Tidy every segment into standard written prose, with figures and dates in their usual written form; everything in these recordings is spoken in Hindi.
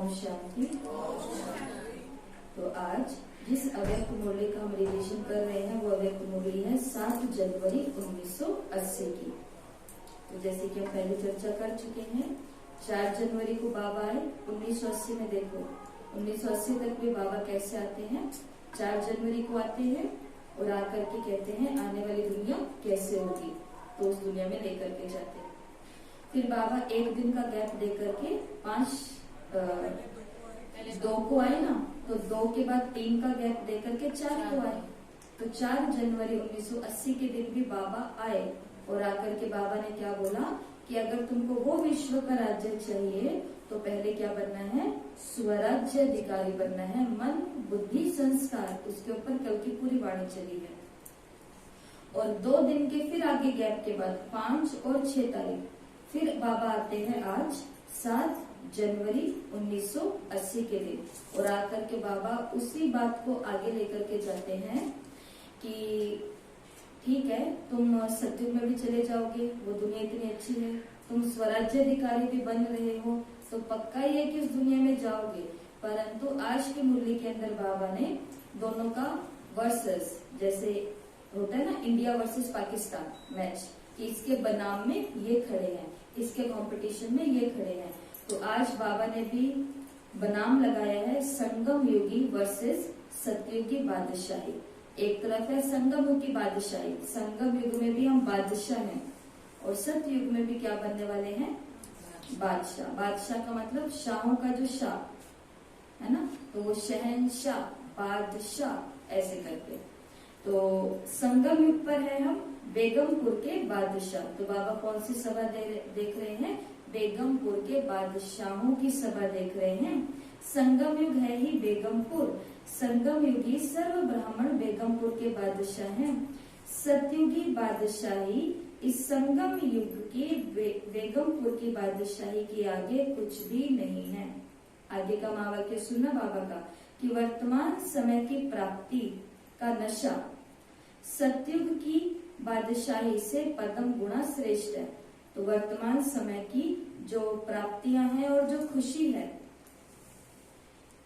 ओम शांति। तो आज जिस अव्यक्त मुरली का हम रिविजन कर रहे हैं वो अव्यक्त मुरली है 7 जनवरी 1980 की। तो जैसे कि हम पहले चर्चा कर चुके हैं, 4 जनवरी को बाबा आए 1980 में। देखो 1980 तक भी बाबा कैसे आते हैं, 4 जनवरी को आते हैं और आकर के कहते हैं आने वाली दुनिया कैसे होगी, तो उस दुनिया में लेकर के जाते हैं। फिर बाबा एक दिन का गैप दे करके 2 को आए ना, तो 2 के बाद 3 का गैप दे करके 4 को आए। तो 4 जनवरी 1980 के दिन भी बाबा आए और आकर के बाबा ने क्या बोला कि अगर तुमको वो विश्व का राज्य चाहिए तो पहले क्या बनना है, स्वराज्य अधिकारी बनना है। मन बुद्धि संस्कार, उसके ऊपर कल की पूरी वाणी चली है। और 2 दिन के फिर आगे गैप के बाद 5 और 6 तारीख फिर बाबा आते हैं आज 7 जनवरी 1980 के दिन। और आकर के बाबा उसी बात को आगे लेकर के जाते हैं कि ठीक है, तुम सत्युग में भी चले जाओगे, वो दुनिया इतनी अच्छी है, तुम स्वराज्य अधिकारी भी बन रहे हो, तो पक्का ही है कि उस दुनिया में जाओगे। परंतु आज की मुरली के अंदर बाबा ने दोनों का वर्सेस, जैसे होता है ना इंडिया वर्सेस पाकिस्तान मैच, कि इसके बनाम में ये खड़े हैं, इसके कंपटीशन में ये खड़े हैं। तो आज बाबा ने भी बनाम लगाया है संगम युगी वर्सेस सतयुगी बादशाही। एक तरफ है संगम युग की बादशाही, संगम युग में भी हम बादशाह हैं और सतयुग में भी क्या बनने वाले हैं, बादशाह। बादशाह का मतलब शाहों का जो शाह है ना, तो वो शहनशाह, बादशाह ऐसे करके। तो संगम युग पर है हम बेगमपुर के बादशाह। तो बाबा कौन सी सभा देख रहे हैं, बेगमपुर के बादशाहों की सभा देख रहे हैं। संगम युग है ही बेगमपुर, संगम युगी सर्व ब्राह्मण बेगमपुर के बादशाह हैं। सतयुगी बादशाही इस संगम युग की बेगमपुर की बादशाही के आगे कुछ भी नहीं है। आगे का महावाक्य सुनना बाबा का, कि वर्तमान समय की प्राप्ति का नशा सतयुग की बादशाही से पदम गुना श्रेष्ठ है। तो वर्तमान समय की जो प्राप्तियां हैं और जो खुशी है,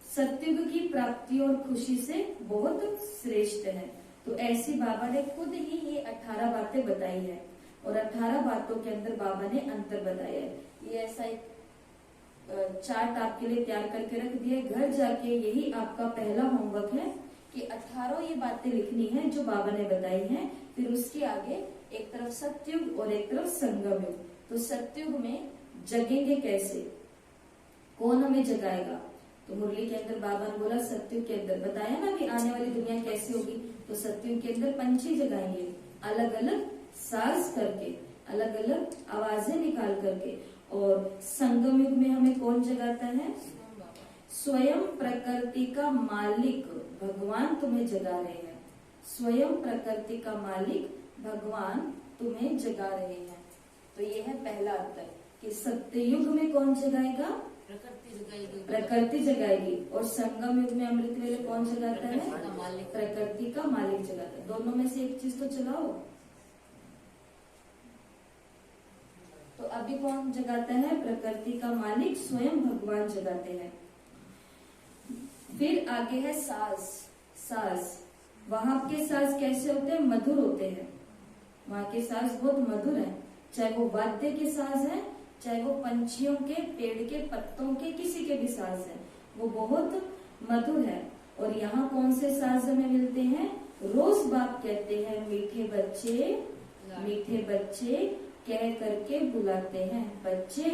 सतयुग की प्राप्ति और खुशी से बहुत श्रेष्ठ है। तो ऐसी बाबा ने खुद ही ये 18 बातें बताई है और 18 बातों के अंदर बाबा ने अंतर बताया है। ये ऐसा एक चार्ट आपके लिए तैयार करके रख दिया, घर जाके यही आपका पहला होमवर्क है कि 18 ये बातें लिखनी है जो बाबा ने बताई हैं। फिर उसके आगे एक तरफ सतयुग और एक तरफ संगम युग। तो सतयुग में जगेंगे कैसे, कौन हमें जगाएगा, तो मुरली के अंदर बाबा ने बोला सतयुग के अंदर बताया ना कि आने वाली दुनिया कैसी होगी। तो सतयुग के अंदर पंछी जगाएंगे, अलग अलग सांस करके, अलग अलग आवाजें निकाल करके। और संगम युग में हमें कौन जगाता है, स्वयं प्रकृति का मालिक भगवान तुम्हें जगा रहे हैं। स्वयं प्रकृति का मालिक भगवान तुम्हें जगा रहे हैं। तो ये है पहला अंतर कि सत्ययुग में कौन जगाएगा, प्रकृति जगाएगी, और संगम युग में अमृत वेले कौन जगाता है, प्रकृति का मालिक जगाता है। दोनों में से एक चीज तो चलाओ। तो अभी कौन जगाता है, प्रकृति का मालिक स्वयं भगवान जगाते हैं। फिर आगे है साज। साज, वहां के साज कैसे होते हैं, मधुर होते हैं। वहां के साज बहुत मधुर है, चाहे वो वाद्य के साज है, चाहे वो पंछियों के, पेड़ के पत्तों के, किसी के भी साज है, वो बहुत मधुर है। और यहाँ कौन से साज हमें मिलते हैं, रोज बाप कहते हैं मीठे बच्चे कह करके बुलाते हैं। बच्चे,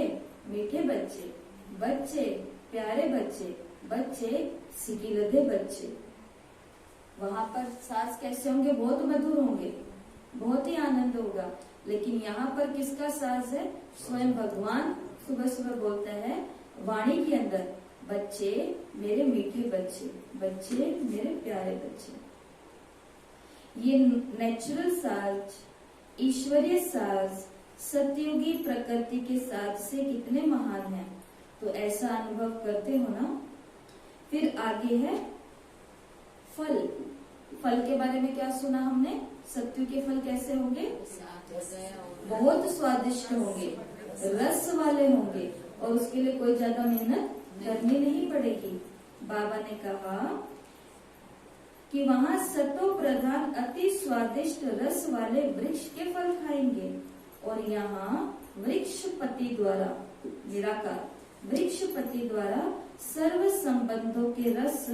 मीठे बच्चे, बच्चे प्यारे बच्चे, बच्चे सिकिलधे बच्चे। वहां पर साज कैसे होंगे, बहुत मधुर होंगे, बहुत ही आनंद होगा। लेकिन यहाँ पर किसका साज है, स्वयं भगवान सुबह सुबह बोलता है वाणी के अंदर, बच्चे मेरे मीठे बच्चे, बच्चे मेरे प्यारे बच्चे। ये नेचुरल साज, ईश्वरीय साज सतयुगी प्रकृति के साज से कितने महान हैं। तो ऐसा अनुभव करते हो ना। फिर आगे है फल। फल के बारे में क्या सुना हमने, सत्युग के फल कैसे होंगे, बहुत स्वादिष्ट होंगे, रस वाले होंगे और उसके लिए कोई ज्यादा मेहनत करनी नहीं पड़ेगी। बाबा ने कहा कि वहां सतो प्रधान अति स्वादिष्ट रस वाले वृक्ष के फल खाएंगे, और यहाँ वृक्षपति द्वारा, निराकार वृक्षपति द्वारा सर्व संबंधों के रस,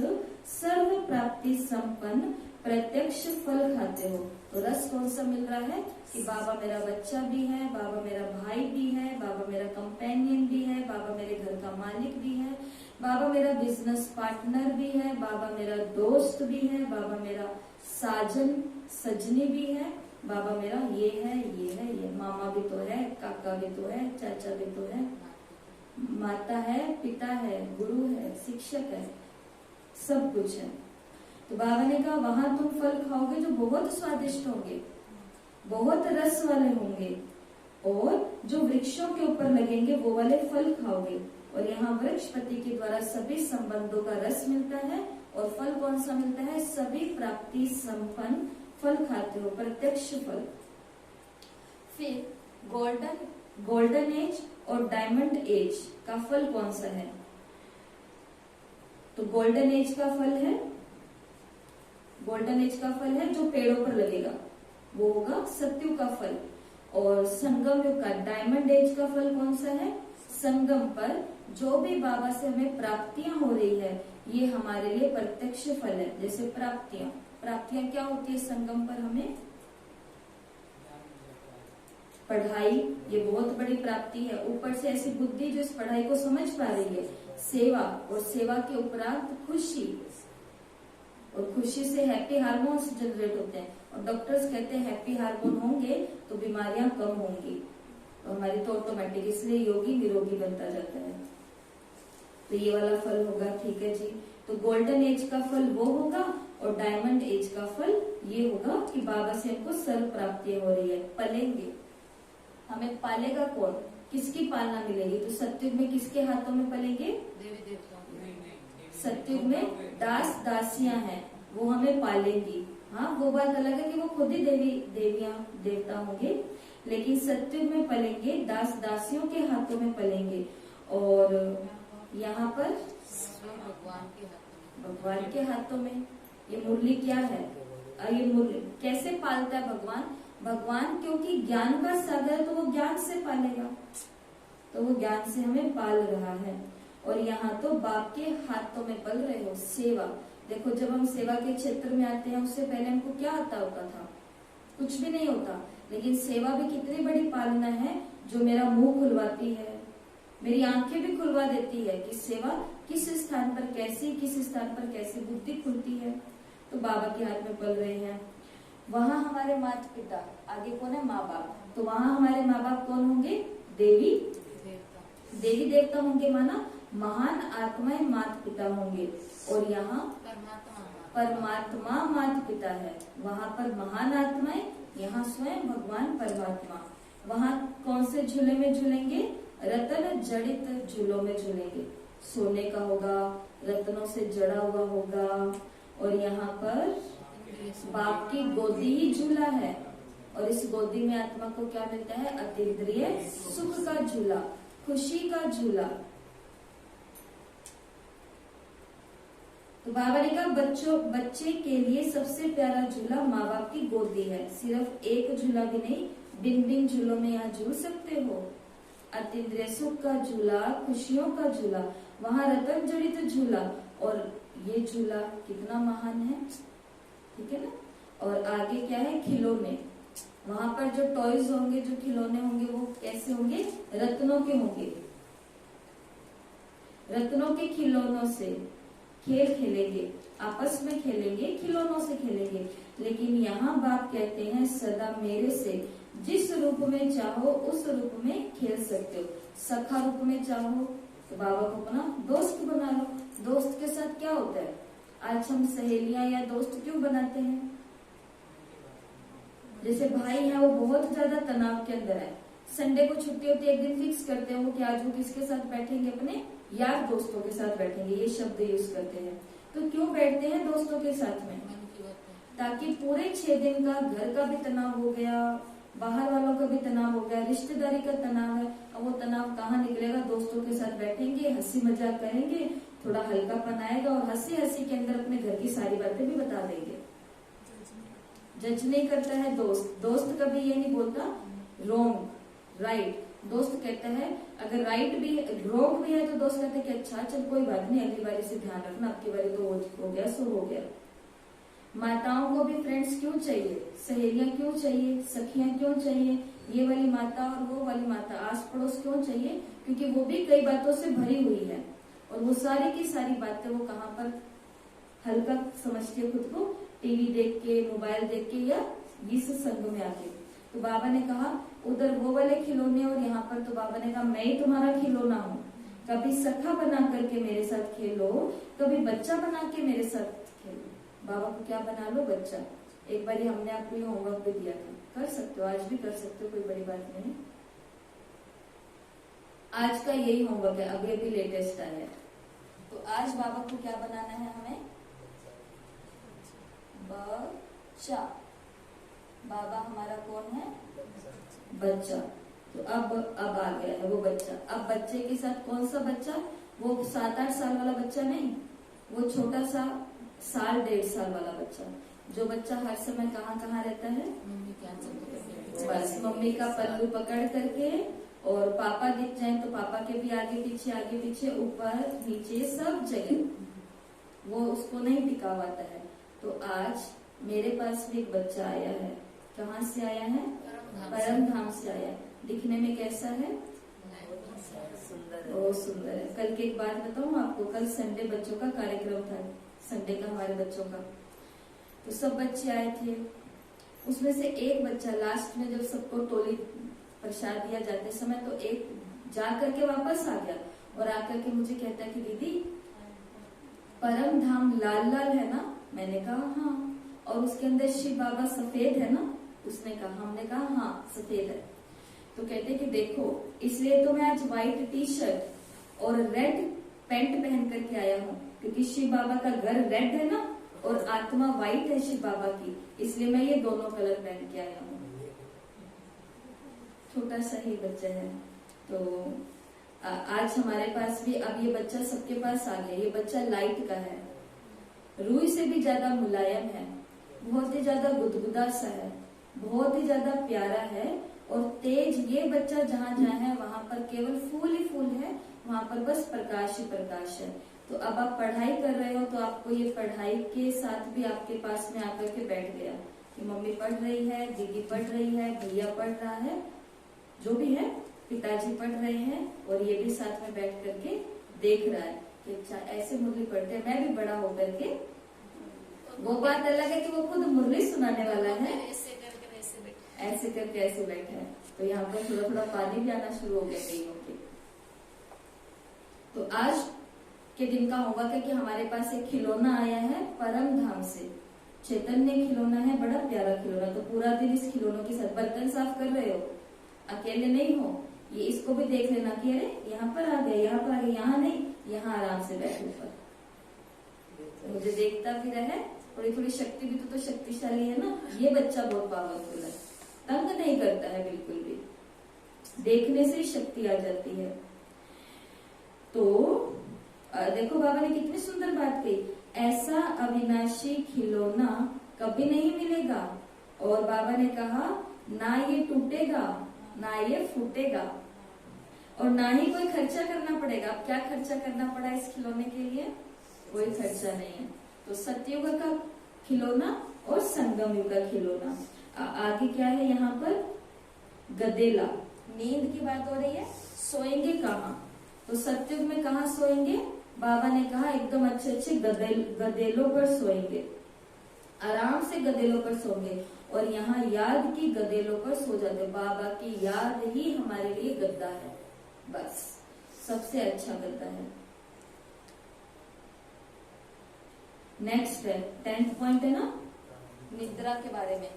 सर्व प्राप्ति संपन्न प्रत्यक्ष फल खाते हो। तो रस कौन सा मिल रहा है कि बाबा मेरा बच्चा भी है, बाबा मेरा भाई भी है, बाबा मेरा कंपेनियन भी है, बाबा मेरे घर का मालिक भी है, बाबा मेरा बिजनेस पार्टनर भी है, बाबा मेरा दोस्त भी है, बाबा मेरा साजन सजनी भी है, बाबा मेरा ये है, ये है, ये मामा भी तो है, काका भी तो है, चाचा भी तो है, माता है, पिता है, गुरु है, शिक्षक है, सब कुछ है। तो बाबा ने कहा वहां तुम फल खाओगे जो बहुत स्वादिष्ट होंगे, बहुत रस वाले होंगे, और जो वृक्षों के ऊपर लगेंगे वो वाले फल खाओगे। और यहाँ वृक्षपति के द्वारा सभी संबंधों का रस मिलता है, और फल कौन सा मिलता है? सभी प्राप्ति संपन्न फल खाते हो, प्रत्यक्ष फल। फिर गोल्डन एज और डायमंड एज का फल कौन सा है? तो गोल्डन एज का फल है, गोल्डन एज का फल है जो पेड़ों पर लगेगा, वो होगा सत्युग का फल। और संगम युग का डायमंड एज का फल कौन सा है? संगम पर जो भी बाबा से हमें प्राप्तियां हो रही है, ये हमारे लिए प्रत्यक्ष फल है। जैसे प्राप्तियां क्या होती है संगम पर? हमें पढ़ाई, ये बहुत बड़ी प्राप्ति है। ऊपर से ऐसी बुद्धि जो इस पढ़ाई को समझ पा रही है। सेवा, और सेवा के उपरांत खुशी, और खुशी से हैप्पी हार्मोन्स जनरेट होते हैं। और डॉक्टर्स कहते हैं हैप्पी हार्मोन होंगे तो बीमारियां कम होंगी, तो हमारी तो ऑटोमेटिक, इसलिए योगी निरोगी बनता जाता है। तो ये वाला फल होगा, ठीक है जी। तो गोल्डन एज का फल वो होगा, और डायमंड एज का फल ये होगा कि बाबा से हमको सर्व प्राप्तियां हो रही है, पलेंगे। हमें पालेगा कौन? किसकी पालना मिलेगी? तो सत्युग में किसके हाथों में पलेंगे? देवी देवताओं। सत्युग में दास दासियां हैं, वो हमें पालेंगी। हाँ, वो बात अलग है कि वो खुद ही देवियां देवता होंगे, लेकिन सत्युग में पलेंगे, दास दासियों के हाथों में पलेंगे। और यहाँ पर भगवान के हाथों में। ये मुरली क्या है? ये मुरली कैसे पालता है भगवान? भगवान क्योंकि ज्ञान का सागर है, तो वो ज्ञान से पालेगा, तो वो ज्ञान से हमें पाल रहा है। और यहाँ तो बाप के हाथों में पल रहे हो। सेवा, देखो जब हम सेवा के क्षेत्र में आते हैं, उससे पहले हमको क्या आता होता था? कुछ भी नहीं होता। लेकिन सेवा भी कितनी बड़ी पालना है, जो मेरा मुंह खुलवाती है, मेरी आंखें भी खुलवा देती है कि सेवा किस स्थान पर कैसी, किस स्थान पर कैसी बुद्धि खुलती है। तो बाबा के हाथ में पल रहे हैं। वहाँ हमारे माता पिता, आगे कौन है? माँ बाप। तो वहाँ हमारे माँ बाप कौन होंगे? देवी देवता होंगे, माना महान आत्माएं माता पिता होंगे। और यहाँ परमात्मा माता पिता है। वहाँ पर महान आत्माएं, यहाँ स्वयं भगवान परमात्मा। वहाँ कौन से झूले में झूलेंगे? रत्न जड़ित झूलों में झूलेंगे। सोने का होगा, रत्नों से जड़ा हुआ होगा। और यहाँ पर बाप की गोदी ही झूला है, और इस गोदी में आत्मा को क्या मिलता है? अतीन्द्रिय सुख का झूला, खुशी का झूला। तो बाबा ने कहा बच्चे के लिए सबसे प्यारा झूला माँ बाप की गोदी है। सिर्फ एक झूला भी नहीं, बिन झूलों में यहाँ झूल सकते हो। अतीन्द्रिय सुख का झूला, खुशियों का झूला, वहाँ रतन जड़ित झूला, और ये झूला कितना महान है, ठीक है ना। और आगे क्या है? खिलौने। वहाँ पर जो टॉयज होंगे, जो खिलौने होंगे, वो कैसे होंगे? रत्नों के होंगे। रत्नों के खिलौनों से खेल खेलेंगे, आपस में खेलेंगे, खिलौनों से खेलेंगे। लेकिन यहाँ बाप कहते हैं सदा मेरे से जिस रूप में चाहो उस रूप में खेल सकते हो। सखा रूप में चाहो तो बाबा को अपना दोस्त बना लो। दोस्त के साथ क्या होता है? आज हम सहेलियां या दोस्त क्यों बनाते हैं? जैसे भाई है, वो बहुत ज्यादा तनाव के अंदर है, संडे को छुट्टी होती है, एक दिन फिक्स करते हैं वो कि आज वो किसके साथ बैठेंगे? अपने यार दोस्तों के साथ बैठेंगे, ये शब्द यूज करते हैं। तो क्यों बैठते हैं दोस्तों के साथ में? ताकि पूरे 6 दिन का घर का भी तनाव हो गया, बाहर वालों का भी तनाव हो गया, रिश्तेदारी का तनाव है। अब वो तनाव कहाँ निकलेगा? दोस्तों के साथ बैठेंगे, हंसी मजाक करेंगे, थोड़ा हल्कापन आएगा और हंसी हंसी के अंदर अपने घर की सारी बातें भी बता देंगे। जज नहीं करता है दोस्त। दोस्त कभी ये नहीं बोलता रॉन्ग राइट। दोस्त कहता है अगर राइट भी रॉन्ग भी है तो दोस्त कहता है कि अच्छा चल कोई बात नहीं, अगली बारी से ध्यान रखना, आपकी बारी तो हो गया सो हो गया। माताओं को भी फ्रेंड्स क्यों चाहिए, सहेलियां क्यों चाहिए, सखियां क्यों चाहिए, ये वाली माता और वो वाली माता, आस पड़ोस क्यों चाहिए? क्योंकि वो भी कई बातों से भरी हुई है और वो सारी की सारी बातें वो कहाँ पर हल्का समझती है खुद को, टीवी देख के, मोबाइल देख के या इस संग में आके। तो बाबा ने कहा उधर वो वाले खिलौने और यहाँ पर तो बाबा ने कहा मैं ही तुम्हारा खिलौना हूँ। कभी सखा बना करके मेरे साथ खेलो, कभी बच्चा बना के मेरे साथ खेलो। बाबा को क्या बना लो? बच्चा। एक बार हमने आपको ये होमवर्क भी दिया था, कर सकते हो, आज भी कर सकते हो, कोई बड़ी बात नहीं। आज का यही होमवर्क है, अभी अभी लेटेस्ट आया है। तो आज बाबा को क्या बनाना है हमें? बच्चा। बाबा हमारा कौन है? बच्चा। तो अब आ गया है वो बच्चा। अब बच्चे के साथ कौन सा बच्चा? वो 7-8 साल वाला बच्चा नहीं, वो छोटा सा 1.5 साल वाला बच्चा, जो बच्चा हर समय कहाँ कहाँ रहता है? बस मम्मी का पल्लू पकड़ करके, और पापा दिख जाए तो पापा के भी आगे पीछे ऊपर नीचे सब जगह, वो उसको नहीं टिका पाता है। तो आज मेरे पास भी एक बच्चा आया है। कहाँ से आया है? परम धाम से आया है। दिखने में कैसा है? बहुत सुंदर है। कल की एक बात बताऊं आपको, कल संडे बच्चों का कार्यक्रम था, संडे का हमारे बच्चों का। तो सब बच्चे आए थे, उसमें से एक बच्चा लास्ट में जब सबको टोली प्रसाद दिया जाते समय तो एक जा करके वापस आ गया और आकर के मुझे कहता है कि दीदी परम धाम लाल लाल है ना? मैंने कहा हाँ। और उसके अंदर शिव बाबा सफेद है ना? उसने कहा, हमने कहा हाँ सफेद है। तो कहते कि देखो इसलिए तो मैं आज व्हाइट टी शर्ट और रेड पैंट पहन करके आया हूँ, क्योंकि शिव बाबा का घर रेड है ना और आत्मा व्हाइट है शिव बाबा की, इसलिए मैं ये दोनों कलर पहन के आया हूँ। छोटा सा ही बच्चा है। तो आज हमारे पास भी, अब ये बच्चा सबके पास आ गया। ये बच्चा लाइट का है, रूई से भी ज्यादा मुलायम है, बहुत ही ज्यादा गुदगुदा सा है, बहुत ही ज्यादा प्यारा है और तेज। ये बच्चा जहाँ जहाँ है वहां पर केवल फूल ही फूल है, वहां पर बस प्रकाश ही प्रकाश है। तो अब आप पढ़ाई कर रहे हो तो आपको ये पढ़ाई के साथ भी आपके पास में आकर के बैठ गया कि मम्मी पढ़ रही है, दीदी पढ़ रही है, भैया पढ़ रहा है, जो भी है, पिताजी पढ़ रहे हैं और ये भी साथ में बैठ करके देख रहा है कि अच्छा ऐसे मुरली पढ़ते हैं, मैं भी बड़ा होकर के। वो बात अलग है कि वो खुद मुरली सुनाने वाला है, ऐसे करके ऐसे बैठा है। तो यहाँ पर थोड़ा थोड़ा पानी भी आना शुरू हो गया कईयों के। तो आज के दिन का होमवर्क है कि हमारे पास एक खिलौना आया है परम धाम से, चैतन्य खिलौना है, बड़ा प्यारा खिलौना। तो पूरा दिन इस खिलौनों के साथ, बर्तन साफ कर रहे हो, अकेले नहीं हो, ये इसको भी देख लेना कि अरे यहाँ पर आ गए, यहाँ पर आ गए, यहाँ नहीं, यहाँ आराम से बैठो ऊपर। मुझे देखता भी रहे, थोड़ी थोड़ी शक्ति भी तो शक्तिशाली है ना। ये बच्चा बहुत पावरफुल है, तंग नहीं करता है बिल्कुल भी, देखने से ही शक्ति आ जाती है। तो देखो बाबा ने कितनी सुंदर बात कही, ऐसा अविनाशी खिलौना कभी नहीं मिलेगा। और बाबा ने कहा ना ये टूटेगा ना ये फूटेगा और ना ही कोई खर्चा करना पड़ेगा। अब क्या खर्चा करना पड़ा इस खिलौने के लिए? कोई खर्चा नहीं है। तो सतयुग का खिलौना और संगम युग का खिलौना। आगे क्या है यहाँ पर? गदेला, नींद की बात हो रही है। सोएंगे कहाँ? तो सतयुग में कहाँ सोएंगे? बाबा ने कहा एकदम अच्छे अच्छे गदेलों पर सोएंगे, आराम से गदेलों पर सोएंगे। और यहाँ याद की गदेलों पर सो जाते। बाबा की याद ही हमारे लिए गद्दा है, बस सबसे अच्छा गद्दा है। नेक्स्ट है 10th पॉइंट है ना, निद्रा के बारे में।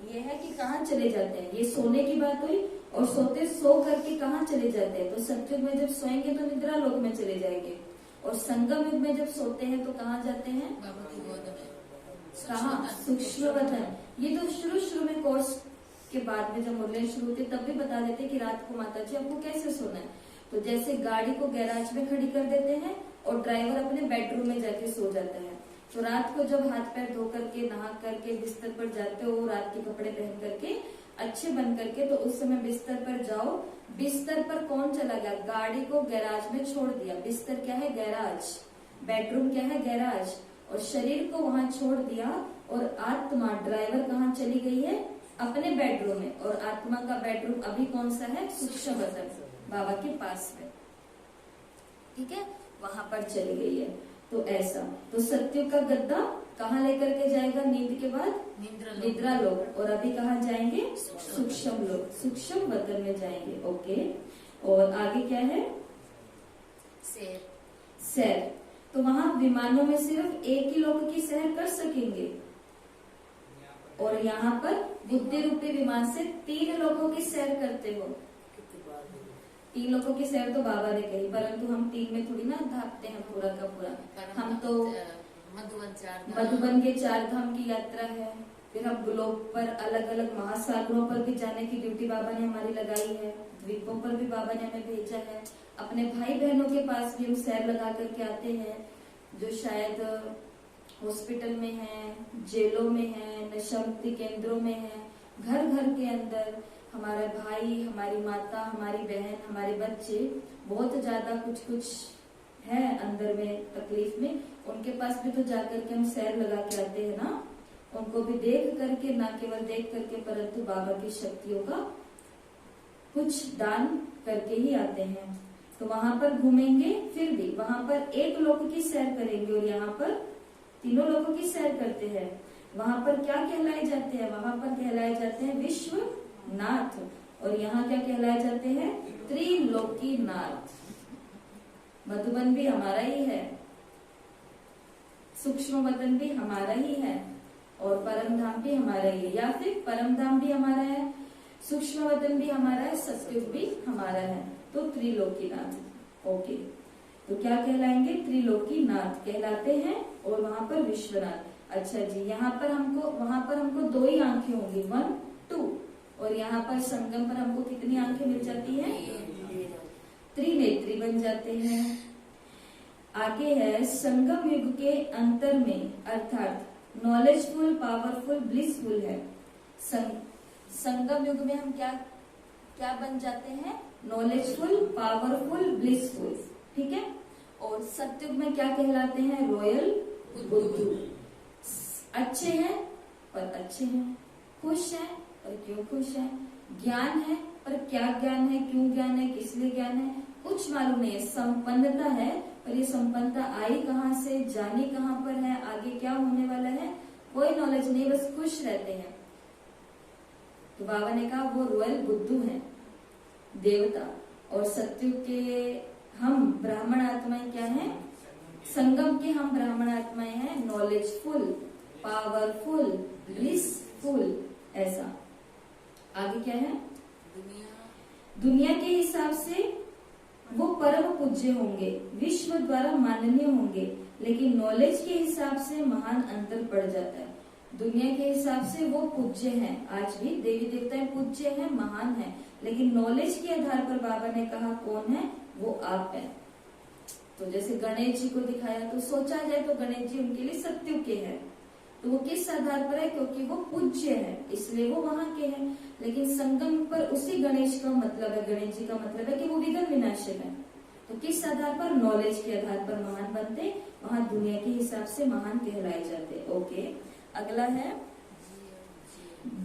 ये है कि कहाँ चले जाते हैं, ये सोने की बात हुई और सोते सो करके कहाँ चले जाते हैं। तो सतयुग में जब सोएंगे तो निद्रा लोक में चले जाएंगे और संगम युग में जब सोते हैं तो कहाँ जाते हैं? बाबा की गोद में। कहाँ? सूक्ष्म वतन। ये तो शुरू में कोर्स उसके बाद में जब मुरलियां शुरू होती तब भी बता देते कि रात को माता जी आपको कैसे सोना है। तो जैसे गाड़ी को गैराज में खड़ी कर देते हैं और ड्राइवर अपने बेडरूम में जाके सो जाता है, तो रात को जब हाथ पैर धो करके नहा करके बिस्तर पर जाते हो, रात के कपड़े पहन करके अच्छे बन करके, तो उस समय बिस्तर पर जाओ। बिस्तर पर कौन चला गया? गाड़ी को गैराज में छोड़ दिया। बिस्तर क्या है? गैराज। बेडरूम क्या है? गैराज। और शरीर को वहां छोड़ दिया और आत्मा ड्राइवर कहाँ चली गई है? अपने बेडरूम में। और आत्मा का बेडरूम अभी कौन सा है? सूक्ष्म वतन, बाबा के पास में, ठीक है, वहां पर चली गई है। तो ऐसा, तो सत्युग का गद्दा कहाँ लेकर के जाएगा? नींद के बाद निद्रा लोक। और अभी कहाँ जाएंगे? सूक्ष्म लोक, सूक्ष्म वतन में जाएंगे। ओके, और आगे क्या है? सैर। तो वहां विमानों में सिर्फ एक ही लोक की सैर कर सकेंगे, और यहाँ पर बुद्धि रूपी विमान से 3 लोगों की सैर करते हो। 3 लोगों की सैर तो बाबा ने कही, परंतु हम 3 में थोड़ी ना धापते हैं पूरा का पूरा। हम तो मधुबन के 4 धाम की यात्रा है, फिर हम ग्लोब पर अलग अलग महासागरों पर भी जाने की ड्यूटी बाबा ने हमारी लगाई है, द्वीपों पर भी बाबा ने हमें भेजा है, अपने भाई बहनों के पास भी हम सैर लगा करके आते हैं, जो शायद हॉस्पिटल में है, जेलों में है, नशा मुक्ति केंद्रों में है, घर घर के अंदर हमारा भाई, हमारी माता, हमारी बहन, हमारे बच्चे बहुत ज्यादा कुछ है अंदर में तकलीफ में, उनके पास भी तो जाकर के हम सैर लगा के आते हैं ना, उनको भी देख करके, ना केवल देख करके परंतु बाबा की शक्तियों का कुछ दान करके ही आते हैं। तो वहां पर घूमेंगे, फिर भी वहां पर एक लोक की सैर करेंगे, और यहाँ पर 3 लोगों की सैर करते हैं। वहां पर क्या कहलाए जाते हैं? वहां पर कहलाए जाते हैं विश्वनाथ, और यहाँ क्या कहलाए जाते हैं? त्रिलोकीनाथ। मधुबन भी हमारा ही है, सूक्ष्म वतन भी हमारा ही है, और परम धाम भी हमारा ही है, या फिर परम धाम भी हमारा है, सूक्ष्म वतन भी हमारा है, सत्युग भी हमारा है। तो त्रिलोकीनाथ। ओके, तो क्या कहलाएंगे? त्रिलोकीनाथ कहलाते हैं, और वहां पर विश्वनाथ। अच्छा जी, यहाँ पर हमको, वहां पर हमको 2 ही आंखें होंगी, 1, 2, और यहाँ पर संगम पर हमको कितनी आंखें मिल जाती हैं? त्रिनेत्री बन जाते हैं। आगे है संगम युग के अंतर में, अर्थात नॉलेजफुल, पावरफुल, ब्लिसफुल है। संगम युग में हम क्या बन जाते हैं? नॉलेजफुल, पावरफुल, ब्लिसफुल, ठीक है। और सत्युग में क्या कहलाते हैं? रॉयल बुद्धू। अच्छे हैं पर अच्छे हैं, खुश हैं पर क्यों खुश हैं, ज्ञान है पर क्या ज्ञान है, क्यों ज्ञान है, किस लिए ज्ञान है, कुछ मालूम नहीं है। संपन्नता है, पर ये संपन्नता आई कहाँ से, जानी कहाँ पर है, आगे क्या होने वाला है, कोई नॉलेज नहीं, बस खुश रहते हैं। तो बाबा ने कहा वो रॉयल बुद्धू हैं, देवता। और सत्युग के हम ब्राह्मण आत्माएं क्या हैं? संगम के हम ब्राह्मण आत्माएं हैं, नॉलेजफुल, पावरफुल, ब्लिसफुल। ऐसा आगे क्या है? दुनिया के हिसाब से वो परम पूज्य होंगे, विश्व द्वारा माननीय होंगे, लेकिन नॉलेज के हिसाब से महान अंतर पड़ जाता है। दुनिया के हिसाब से वो पूज्य हैं, आज भी देवी देवताएं पूज्य हैं, महान हैं, लेकिन नॉलेज के आधार पर बाबा ने कहा कौन है? वो आप है। तो जैसे गणेश जी को दिखाया, तो सोचा जाए तो गणेश जी उनके लिए सत्युग के हैं, तो वो किस आधार पर है? क्योंकि वो पूज्य है, इसलिए वो वहां के हैं। लेकिन संगम पर उसी गणेश का मतलब है, गणेश जी का मतलब है कि वो विघ्न विनाशक है। तो किस आधार पर? नॉलेज के आधार पर महान बनते, वहां दुनिया के हिसाब से महान कहलाए जाते। ओके, अगला है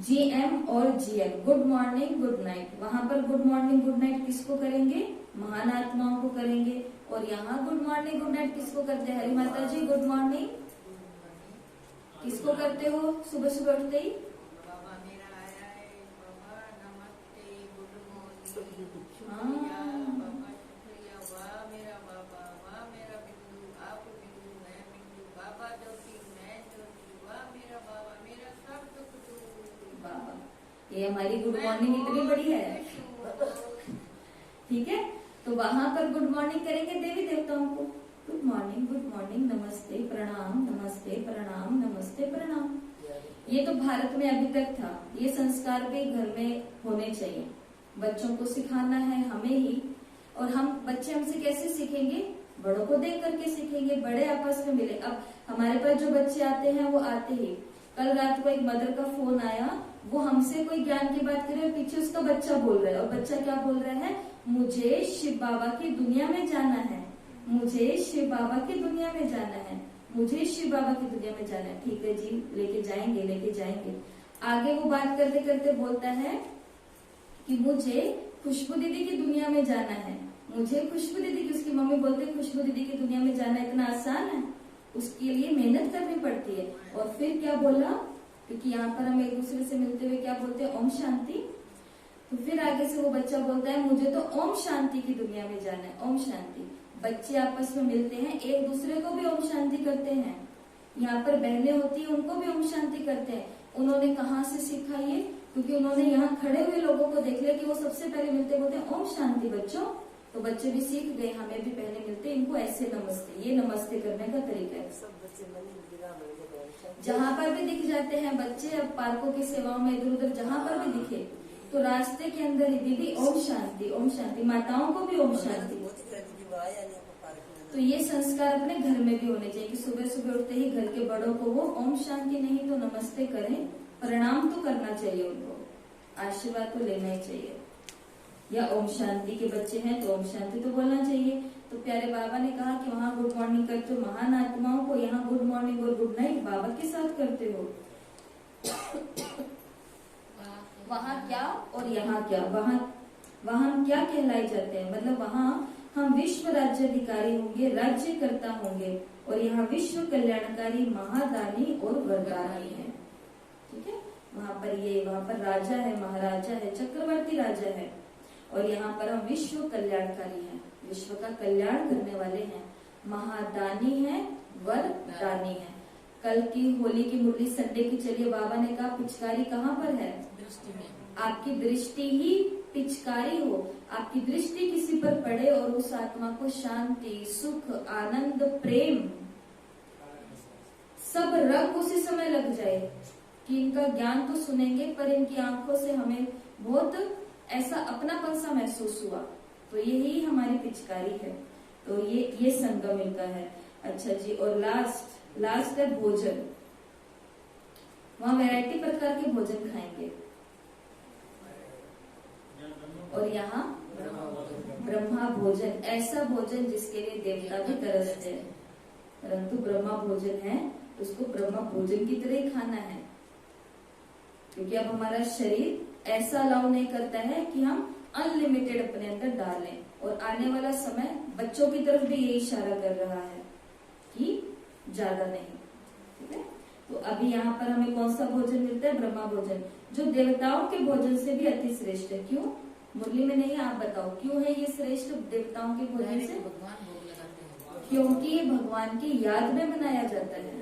GM और GN, good morning good night. वहां पर गुड मॉर्निंग गुड नाइट किसको करेंगे? महान आत्माओं को करेंगे। और यहाँ गुड मॉर्निंग गुड नाइट किसको करते हैं? हरि माता जी गुड मॉर्निंग किसको करते हो सुबह सुबह उठते ही? बाबा मेरा आया है, बाबा नमस्ते, गुड मॉर्निंग, बाबा शुक्रिया, वाह मेरा बाबा, वाह मेरा बिंदु, आप बिंदु, मैं बिंदु, बाबा ज्योति, मैं ज्योति, वाह मेरा बाबा, मेरा सब कुछ बाबा। ये हमारी गुड मॉर्निंग इतनी बड़ी है, ठीक है। तो वहां पर गुड मॉर्निंग करेंगे देवी देवताओं को, गुड मॉर्निंग, नमस्ते प्रणाम, नमस्ते प्रणाम, नमस्ते प्रणाम। ये तो भारत में अभी तक था। ये संस्कार भी घर में होने चाहिए, बच्चों को सिखाना है हमें ही। और हम बच्चे हमसे कैसे सीखेंगे? बड़ों को देख करके सीखेंगे, बड़े आपस में मिले। अब हमारे पास जो बच्चे आते हैं वो आते ही, कल रात को एक मदर का फोन आया, वो हमसे कोई ज्ञान की बात करे और पीछे उसका बच्चा बोल रहा है, और बच्चा क्या बोल रहा है? मुझे शिव बाबा की दुनिया में जाना है, मुझे शिव बाबा की दुनिया में जाना है, मुझे शिव बाबा की दुनिया में जाना है। ठीक है जी, लेके जाएंगे लेके जाएंगे। आगे वो बात करते करते बोलता है कि मुझे खुशबू दीदी की दुनिया में जाना है, मुझे खुशबू दीदी की। उसकी मम्मी बोलते हैं खुशबू दीदी की दुनिया में जाना इतना आसान है? उसके लिए मेहनत करनी पड़ती है। और फिर क्या बोला? क्योंकि यहाँ पर हम एक दूसरे से मिलते हुए क्या बोलते हैं? ओम शांति। तो फिर आगे से वो बच्चा बोलता है मुझे तो ओम शांति की दुनिया में जाना है, ओम शांति। बच्चे आपस में मिलते हैं, एक दूसरे को भी ओम शांति करते हैं। यहाँ पर बहनें होती है, उनको भी ओम शांति करते हैं। उन्होंने कहाँ से सीखा ये? क्योंकि उन्होंने यहाँ खड़े हुए लोगों को देख लिया कि वो सबसे पहले मिलते बोलते हैं ओम शांति बच्चों। तो बच्चे भी सीख गए, हमें भी पहले मिलते इनको ऐसे नमस्ते, ये नमस्ते करने का तरीका है। सब बच्चे जहाँ पर भी दिख जाते हैं बच्चे, अब पार्कों की सेवाओं में इधर उधर जहाँ पर भी दिखे तो रास्ते के अंदर ही दीदी ओम शांति, ओम शांति। माताओं को भी ओम शांति। तो ये संस्कार अपने घर में भी होने चाहिए कि सुबह सुबह उठते ही घर के बड़ों को वो ओम शांति नहीं तो नमस्ते करें, प्रणाम तो करना चाहिए, उनको आशीर्वाद तो लेना ही चाहिए। या ओम शांति के बच्चे हैं तो ओम शांति तो बोलना चाहिए। तो प्यारे बाबा ने कहा कि वहाँ गुड मॉर्निंग करते हो महान आत्माओं को, यहाँ गुड मॉर्निंग और गुड नाइट बाबा के साथ करते हो। वहाँ क्या और यहाँ क्या? वहाँ हम क्या कहलाए जाते हैं? मतलब वहाँ हम विश्व राज्याधिकारी होंगे, राज्यकर्ता होंगे, और यहाँ विश्व कल्याणकारी महादानी और वरदानी है। ठीक है, वहाँ पर राजा है, महाराजा है, चक्रवर्ती राजा है, और यहाँ पर हम विश्व कल्याणकारी हैं, विश्व का कल्याण करने वाले हैं, महादानी है, वरदानी है। कल की होली की मुरली संडे की चलिए, बाबा ने कहा पिचकारी कहाँ पर है? दृष्टि में। आपकी दृष्टि ही पिचकारी हो, आपकी दृष्टि किसी पर पड़े और उस आत्मा को शांति, सुख, आनंद, प्रेम सब रंग उसी समय लग जाए कि इनका ज्ञान तो सुनेंगे पर इनकी आंखों से हमें बहुत ऐसा अपनापन सा महसूस हुआ, तो यही हमारी पिचकारी है। तो ये संगम इनका है। अच्छा जी, और लास्ट है भोजन। वहाँ वैरायटी प्रकार के भोजन खाएंगे, और यहाँ ब्रह्मा भोजन, ऐसा भोजन जिसके लिए देवता भी तरसते हैं, परंतु ब्रह्मा भोजन है तो उसको ब्रह्मा भोजन की तरह ही खाना है। क्योंकि अब हमारा शरीर ऐसा अलाउ नहीं करता है कि हम अनलिमिटेड अपने अंदर डालें, और आने वाला समय बच्चों की तरफ भी यही इशारा कर रहा है कि ज्यादा नहीं। ठीक है, तो अभी यहाँ पर हमें कौन सा भोजन मिलता है? ब्रह्मा भोजन, जो देवताओं के भोजन से भी अति श्रेष्ठ है। क्यों? मुरली में नहीं, आप बताओ क्यों है ये श्रेष्ठ देवताओं के भोजन से? भगवान भोग लगाते हैं, क्योंकि ये भगवान की याद में बनाया जाता है,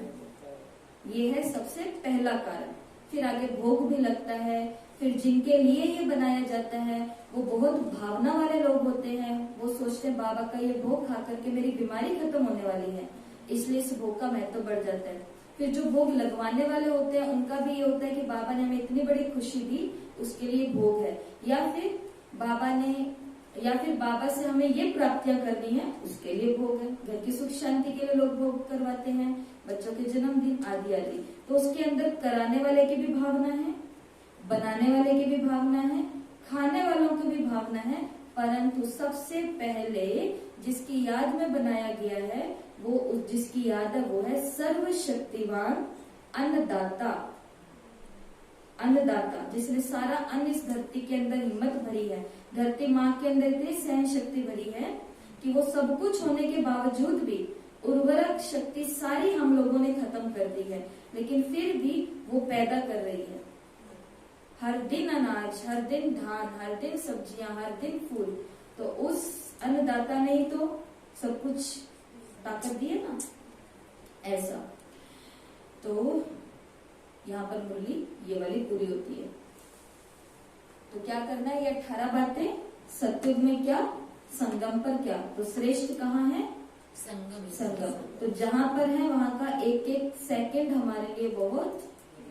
ये है सबसे पहला कारण। फिर आगे भोग भी लगता है। फिर जिनके लिए ये बनाया जाता है वो बहुत भावना वाले लोग होते हैं, वो सोचते हैं बाबा का ये भोग खा करके मेरी बीमारी खत्म होने वाली है, इसलिए इस भोग का महत्व बढ़ जाता है। फिर जो भोग लगवाने वाले होते हैं उनका भी ये होता है कि बाबा ने हमें इतनी बड़ी खुशी दी, उसके लिए भोग है, या फिर बाबा से हमें ये प्राप्तियां करनी है, उसके लिए भोग है। घर की सुख शांति के लिए लोग भोग करवाते हैं, बच्चों के जन्मदिन आदि आदि। तो उसके अंदर कराने वाले की भी भावना है, बनाने वाले की भी भावना है, खाने वालों की भी भावना है, परंतु सबसे पहले जिसकी याद में बनाया गया है वो जिसकी याद है वो है सर्वशक्तिवान अन्नदाता, जिसने सारा अन्न इस धरती के अंदर हिम्मत भरी है। धरती माँ के अंदर इतनी सहन शक्ति भरी है कि वो सब कुछ होने के बावजूद भी उर्वरक शक्ति सारी हम लोगों ने खत्म कर दी है, लेकिन फिर भी वो पैदा कर रही है। हर दिन अनाज, हर दिन धान, हर दिन सब्जियां, हर दिन फूल, तो उस अन्नदाता ने ही तो सब कुछ ताकत दी है ना, ऐसा। तो यहाँ पर मुरली ये वाली पूरी होती है। तो क्या करना है? ये 18 बातें सत्युग में क्या, संगम पर क्या। तो श्रेष्ठ कहाँ है? संगम। तो जहाँ पर है वहाँ का एक एक सेकंड हमारे लिए बहुत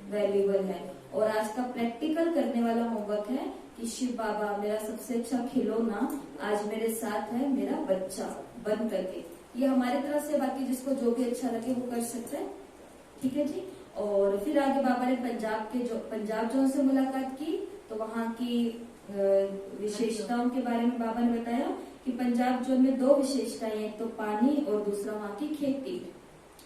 वैल्यूबल है। और आज का प्रैक्टिकल करने वाला होमवर्क है कि शिव बाबा मेरा सबसे अच्छा खिलौना आज मेरे साथ है, मेरा बच्चा बन करके। ये हमारी तरफ से, बाकी जिसको जो भी अच्छा लगे वो कर सकते हैं, ठीक है जी। और फिर आगे बाबा ने पंजाब जोन से मुलाकात की, तो वहाँ की विशेषताओं के बारे में बाबा ने बताया कि पंजाब जोन में 2 विशेषताएं, एक तो पानी और दूसरा वहाँ की खेती,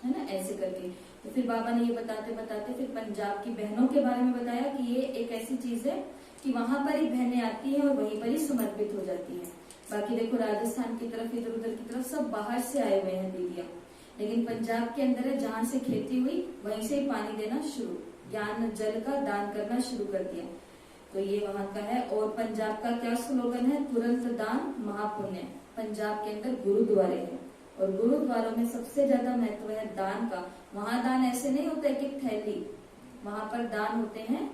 है ना, ऐसे करके। तो फिर बाबा ने ये बताते बताते फिर पंजाब की बहनों के बारे में बताया कि ये एक ऐसी चीज है कि वहां पर ही बहनें आती हैं और वहीं पर ही समर्पित हो जाती हैं। बाकी देखो राजस्थान की तरफ, इधर उधर की तरफ सब बाहर से आए हुए हैं दीदियां, लेकिन पंजाब के अंदर है, जहाँ से खेती हुई वहीं से ही पानी देना शुरू, ज्ञान जल का दान करना शुरू कर दिया। तो ये वहां का है। और पंजाब का क्या स्लोगन है, तुरंत दान महापुण्य। पंजाब के अंदर गुरुद्वारे हैं और गुरुद्वारों में सबसे ज्यादा महत्व है दान का। वहां दान ऐसे नहीं होता एक एक थैली, वहां पर दान होते हैं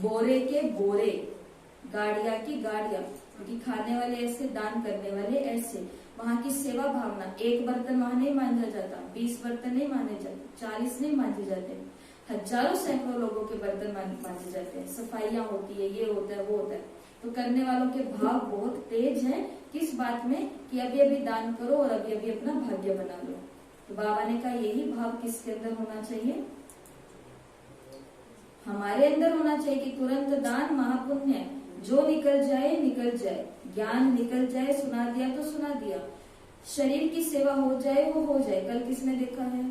बोरे के बोरे, गाड़िया की गाड़िया, क्योंकि खाने वाले ऐसे, दान करने वाले ऐसे। वहां की सेवा भावना, एक बर्तन वहां नहीं मांजा जाता, 20 बर्तन नहीं माने जाते, 40 नहीं मांजे जाते, हजारों सैकड़ों लोगों के बर्तन मांजे जाते हैं, सफाइयां होती है, ये होता है वो होता है। तो करने वालों के भाव बहुत तेज हैं, किस बात में कि अभी अभी दान करो और अभी अभी अपना भाग्य बना लो। तो बाबा ने कहा यही भाव किसके अंदर होना चाहिए, हमारे अंदर होना चाहिए कि तुरंत दान महापुण्य, जो निकल जाए निकल जाए, ज्ञान निकल जाए, सुना दिया तो सुना दिया, शरीर की सेवा हो जाए वो हो जाए। कल किसने देखा है,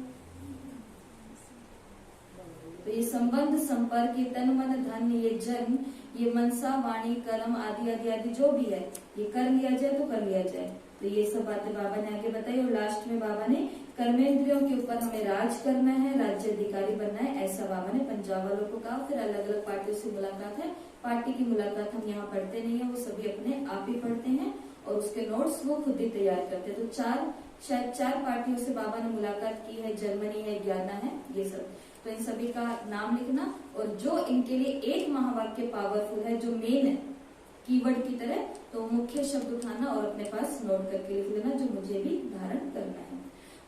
तो ये संबंध संपर्क, ये तन मन धन, ये जन्म, ये मनसा वाणी कर्म आदि आदि आदि जो भी है, ये कर लिया जाए तो कर लिया जाए। तो ये सब बातें बाबा ने आगे बताई। और लास्ट में बाबा ने कर्मेंद्रियों के ऊपर हमें राज करना है, राज्य अधिकारी बनना है, ऐसा बाबा ने पंजाब वालों को कहा। फिर अलग अलग पार्टियों से मुलाकात है, पार्टी की मुलाकात हम यहाँ पढ़ते नहीं है, वो सभी अपने आप ही पढ़ते हैं और उसके नोट्स वो खुद ही तैयार करते हैं। तो शायद चार पार्टियों से बाबा ने मुलाकात की है, जर्मनी है, ज्ञाना है, ये सब। तो इन सभी का नाम लिखना और जो इनके लिए एक महावाक्य पावरफुल है, जो मेन है कीवर्ड की तरह, तो मुख्य शब्द उठाना और अपने पास नोट करके लिख लेना, जो मुझे भी धारण करना है।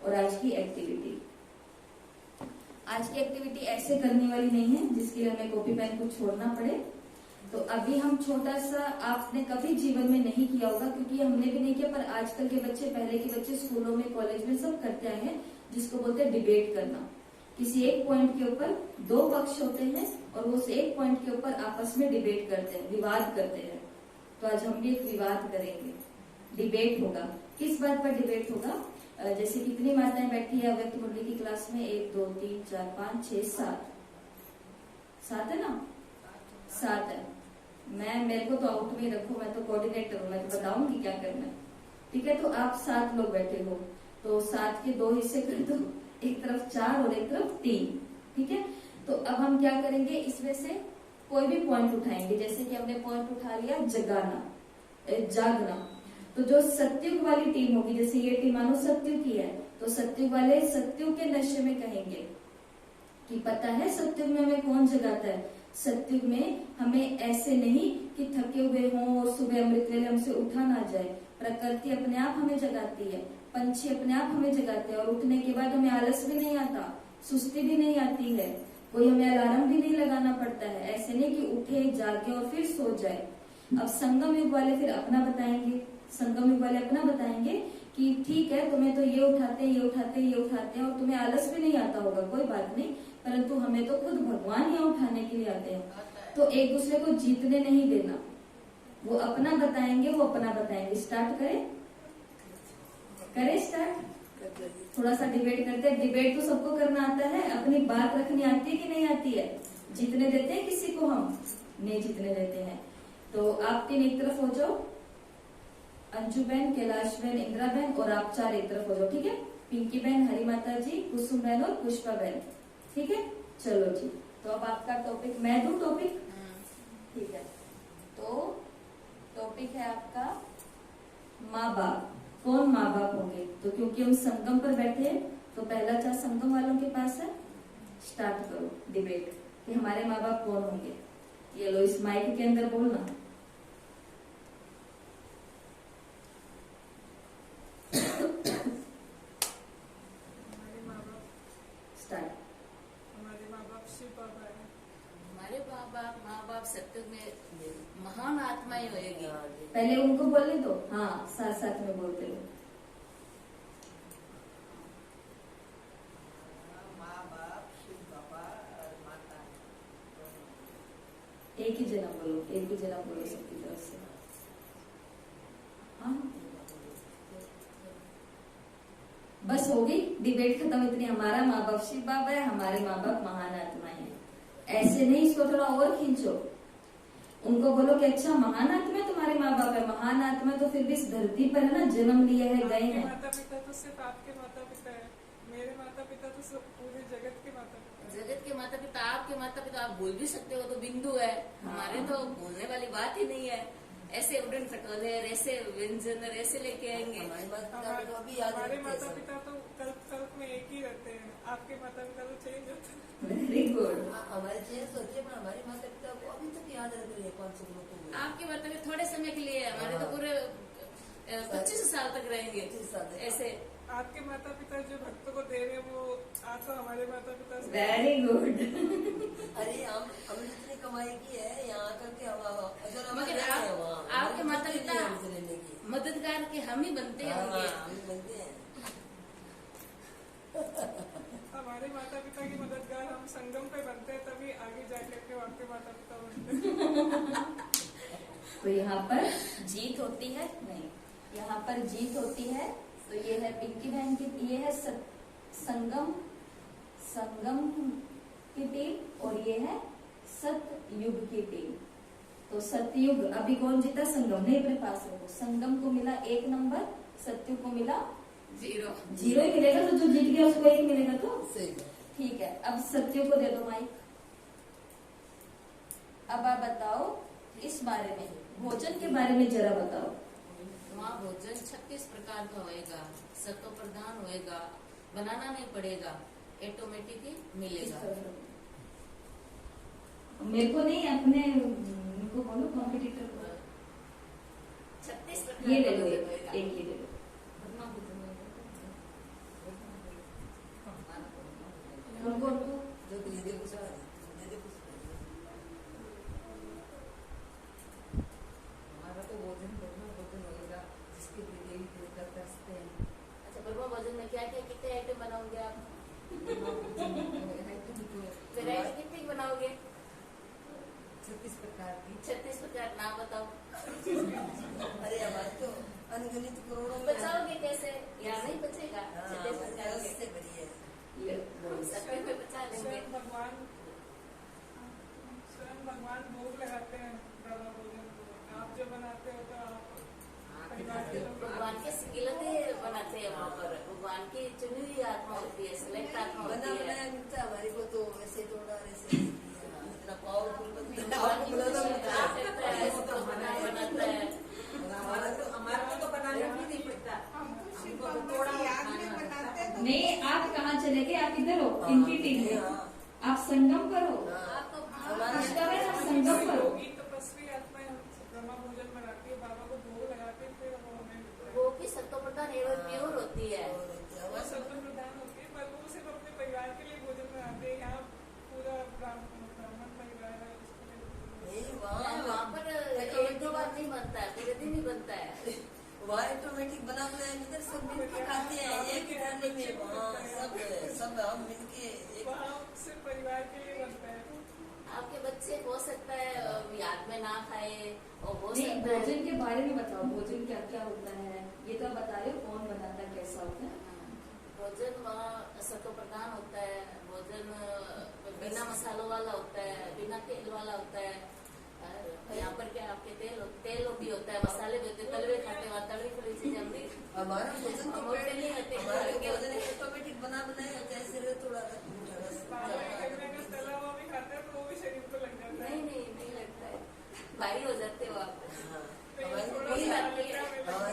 और आज की एक्टिविटी ऐसे करने वाली नहीं है जिसके लिए हमें कॉपी पेन को छोड़ना पड़े। तो अभी हम छोटा सा, आपने कभी जीवन में नहीं किया होगा क्योंकि हमने भी नहीं किया, पर आजकल के बच्चे, पहले के बच्चे स्कूलों में, कॉलेज में सब करते आए हैं, जिसको बोलते हैं डिबेट करना। किसी एक पॉइंट के ऊपर 2 पक्ष होते हैं और वो उस एक पॉइंट के ऊपर आपस में डिबेट करते हैं, विवाद करते हैं। तो आज हम भी एक विवाद करेंगे, डिबेट होगा। किस बात पर डिबेट होगा, जैसे कितनी माताएं बैठी है अव्यक्त मुरली की क्लास में, 1 2 3 4 5 6 7 है ना, 7 है। मेरे को तो आउट में रखो, मैं तो कोऑर्डिनेटर हूँ, मैं तो बताऊंगी क्या करना है, ठीक है। तो आप 7 लोग बैठे हो, तो 7 के 2 हिस्से कर दो, एक तरफ 4 और एक तरफ 3, ठीक है। तो अब हम क्या करेंगे, इसमें से कोई भी पॉइंट उठाएंगे। जैसे कि हमने पॉइंट उठा लिया जगाना, जागना, तो जो सत्युग वाली टीम होगी, जैसे ये टीम मानो सत्युग की है, तो सत्युग वाले सत्युग के नशे में कहेंगे कि पता है सत्युग में हमें कौन जगाता है। सत्युग में हमें ऐसे नहीं कि थके हुए हों और सुबह अमृत वेले हमसे उठा ना जाए, प्रकृति अपने आप हमें जगाती है, पंछी अपने आप हमें जगाते हैं और उठने के बाद हमें आलस भी नहीं आता, सुस्ती भी नहीं आती है, कोई हमें अलार्म भी नहीं लगाना पड़ता है। ऐसे नहीं कि उठे जागे और फिर सो जाए। अब संगम युग वाले फिर अपना बताएंगे, संगम युग वाले अपना बताएंगे कि ठीक है तुम्हें तो ये उठाते हैं, ये उठाते हैं, ये उठाते हैं और तुम्हें आलस भी नहीं आता होगा, कोई बात नहीं, परंतु हमें तो खुद भगवान यहाँ उठाने के लिए आते हैं। तो एक दूसरे को जीतने नहीं देना, वो अपना बताएंगे, वो अपना बताएंगे। स्टार्ट करें स्टार्ट, थोड़ा सा डिबेट करते हैं। डिबेट तो सबको करना आता है, अपनी बात रखनी आती है कि नहीं आती है? जीतने देते हैं किसी को? हम नहीं जीतने देते हैं। तो आप 3 एक तरफ हो जाओ, अंजू बहन, कैलाश बहन, इंदिरा बहन, और आप 4 एक तरफ हो जाओ, ठीक है। पिंकी बहन, हरी माता जी, कुसुम बहन और पुष्पा बहन, ठीक है। चलो जी, तो अब आपका टॉपिक मैं दूं टॉपिक, ठीक है। तो टॉपिक है आपका माँ बाप। कौन माँ बाप होंगे? तो क्योंकि हम संगम पर बैठे हैं तो पहला चांस संगम वालों के पास है। स्टार्ट करो डिबेट कि हमारे माँ बाप कौन होंगे। ये लो, इस माइक के अंदर बोलना। हमारे माँ बाप स्टार्ट। हमारे माँ बाप शिव बाबा हमारे माँ बाप सत्युग में महान आत्माएं होएगी। पहले उनको बोलने दो, हाँ साथ साथ में बोलते हो। माँ बाप, शिव बाबा और माता। एक ही जना बोलो, एक ही जना बोलो सबकी तरफ से। हाँ बस होगी डिबेट खत्म। इतनी हमारा माँ बाप शिव बाबा है, हमारे माँ बाप महान आत्माएं हैं। ऐसे नहीं, इसको थोड़ा और खींचो। उनको बोलो कि अच्छा महान आत्मा तुम्हारे माँ बाप है, महान आत्मा तो फिर भी इस धरती पर है ना, जन्म लिए है, गए हैं। माता पिता तो सिर्फ आपके माता पिता है, मेरे माता पिता तो सब पूरे जगत के माता पिता। जगत के माता पिता, आपके माता पिता आप बोल भी सकते हो, तो बिंदु है। हमारे तो बोलने वाली बात ही नहीं है। ऐसे उड़न खटोले, ऐसे व्यंजन ऐसे लेके आएंगे। हमारे माता पिता तो कल्प में एक ही रहते हैं, आपके माता पिता तो चेंज होते हैं। Very good. हमारे चेंज होती है, पर हमारे माता पिता को अभी तक याद रख रही है 500 लोगों को। आपके माता पिता थोड़े समय के लिए, हमारे तो पूरे 25 साल तक रहेंगे। 25 साल तक। ऐसे आपके माता पिता जो भक्तों को दे रहे हैं, वो आज तो हमारे माता पिता से। Very good. अरे हम जितनी कमाई की है यहाँ करके मगर आपके माता पिता मददगार के हम ही बनते होंगे। हम बनते हैं। हमारे माता पिता की मददगार हम संगम पे बनते हैं, तभी आगे जाकर के आपके माता पिता बनते हैं। तो यहाँ पर जीत होती है, नहीं यहाँ पर जीत होती है। तो ये है पिंकी बहन की, ये है संगम की टीम, और ये है सतयुग की टीम। तो सतयुग अभी कौन जीता? संगम ने अपने पास है, संगम को मिला 1 नंबर, सतयुग को मिला 0 ही मिलेगा। तो जो जीत गया उसको 1 मिलेगा। तो सही ठीक है, अब सतयुग को दे दो माइक। अब आप बताओ इस बारे में, भोजन के बारे में जरा बताओ। वहाँ भोजन 36 प्रकार का होएगा, सत्व प्रधान होएगा, बनाना नहीं पड़ेगा, ऑटोमेटिक ही मिलेगा। मेरे को नहीं, अपने उनको बोलो कॉम्पिटिटर को। 36 प्रकार ये ले का लो, भोजन होएगा। एक ये ले लो। उनको जो दे दे कुछ दे दे कुछ। हमारा तो भोजन होगा जिसके लिए देवी देवता तरसते हैं। अच्छा, ब्रह्म भोजन में क्या क्या कितने आइटम बनाओगे आप? वैरायटी कितनी बनाओगे? 36 प्रकार की। 36 प्रकार, नाम बताओ। अरे हमारे तो अनगिनत करोड़ों में बचाओगे कैसे? यहाँ नहीं बचेगा। 36 प्रकार के से बड़ी है। सत्य में बचा लेंगे। स्वयं भगवान भोग लगाते हैं ब्रह्म भोजन को। आप जो बनाते हो तो आप परिवार के लोग भगवान के सिगिलते बनाते हैं वहाँ पर। भगवान की चुनी हुई आत्मा होती है, सिलेक्ट आत्मा बना होती है। बनाया मिलता है हमारे को, तो ऐसे थोड़ा ऐसे इतना पावरफुल भगवान की चुनी हुई आत्मा है, सबको बनाता है। हमारे को तो बनाना भी नहीं पड़ता। नहीं, आप कहाँ चले गए? आप इधर हो, इनकी टीम में। आप संगम पर हो। संगम पर हो। योगी तपस्वी आत्माएं ब्रह्म भोजन बनाती है, बाबा को भोग लगाते हैं, फिर वो हमें मिलता है। वो भी सत्व प्रधान एवं प्योर होती है। वो सब प्रधान होती है, पर वो सिर्फ अपने परिवार के लिए भोजन बनाते हैं। यहाँ पूरा ब्राह्मण परिवार है, उसके लिए वहाँ पर 1-2 बार नहीं बनता है, पूरे दिन ही बनता है। वहाँ ऑटोमेटिक बना बनाया इधर सब मिलके खाते हैं एक ही थाली में। वहाँ सब हम मिलके वहाँ सिर्फ परिवार के लिए बनता है। आपके बच्चे हो सकता है याद में ना खाए, और हो नहीं, सकता है भोजन के बारे में बताओ, भोजन क्या क्या होता है? ये तो आप बता रहे हो, कौन बनाता है, कैसा होता है? भोजन वहाँ सत्व प्रधान होता है। भोजन बिना मसालों वाला होता है, बिना तेल वाला होता है। यहाँ पर क्या आपके तेल भी होता है, मसाले भी होते हैं, तलवे खाते हैं, तली फली चीज हम नहीं। हमारा भोजन तो मोटे नहीं होते, हमारे हल्के भोजन होते हैं। ऑटोमेटिक बना बनाया जैसे थोड़ा अगर तला हुआ भी खाता है तो वो भी शरीर को लग जाता है। नहीं लगता है, भारी हो जाते हो आप। हमारे